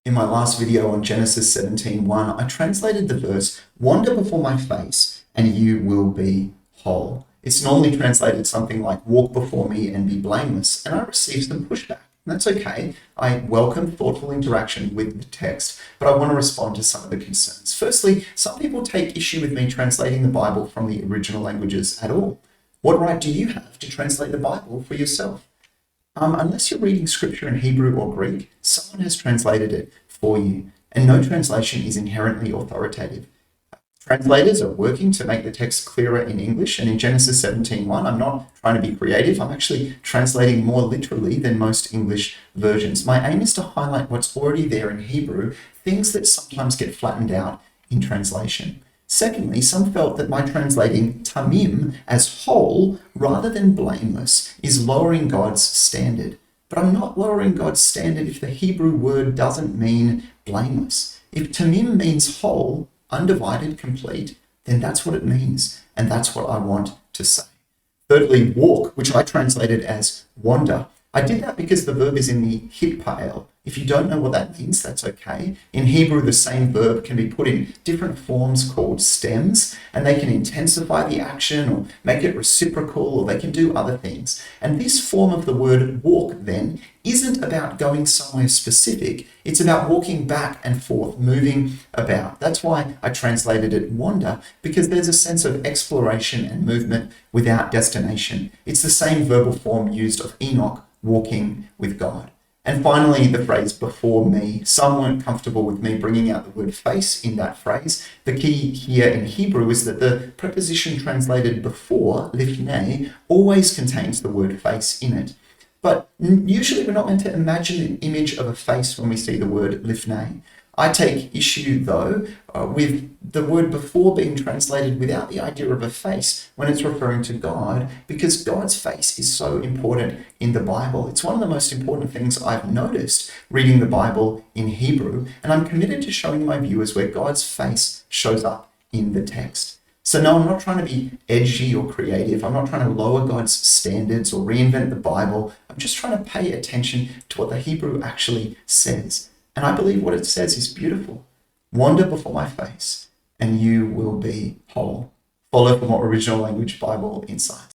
In my last video on Genesis 17:1, I translated the verse, "Wander before my face, and you will be whole." It's normally translated something like, "Walk before me and be blameless," and I received some pushback. That's okay. I welcome thoughtful interaction with the text, but I want to respond to some of the concerns. Firstly, some people take issue with me translating the Bible from the original languages at all. What right do you have to translate the Bible for yourself? Unless you're reading scripture in Hebrew or Greek, someone has translated it for you, and no translation is inherently authoritative. Translators are working to make the text clearer in English, and in Genesis 17:1, I'm not trying to be creative. I'm actually translating more literally than most English versions. My aim is to highlight what's already there in Hebrew, things that sometimes get flattened out in translation. Secondly, some felt that my translating tamim as whole rather than blameless is lowering God's standard. But I'm not lowering God's standard if the Hebrew word doesn't mean blameless. If tamim means whole, undivided, complete, then that's what it means, and that's what I want to say. Thirdly, walk, which I translated as wander. I did that because the verb is in the hitpael. If you don't know what that means, that's okay. In Hebrew, the same verb can be put in different forms called stems, and they can intensify the action or make it reciprocal, or they can do other things. And this form of the word walk, then, isn't about going somewhere specific. It's about walking back and forth, moving about. That's why I translated it wander, because there's a sense of exploration and movement without destination. It's the same verbal form used of Enoch walking with God. And finally, the phrase "before me." Some weren't comfortable with me bringing out the word face in that phrase. The key here in Hebrew is that the preposition translated before, lifnei, always contains the word face in it. But usually we're not meant to imagine an image of a face when we see the word lifnei. I take issue, though, with the word before being translated without the idea of a face when it's referring to God, because God's face is so important in the Bible. It's one of the most important things I've noticed reading the Bible in Hebrew, and I'm committed to showing my viewers where God's face shows up in the text. So no, I'm not trying to be edgy or creative. I'm not trying to lower God's standards or reinvent the Bible. I'm just trying to pay attention to what the Hebrew actually says. And I believe what it says is beautiful. Wander before my face, and you will be whole. Follow for more original language Bible insights.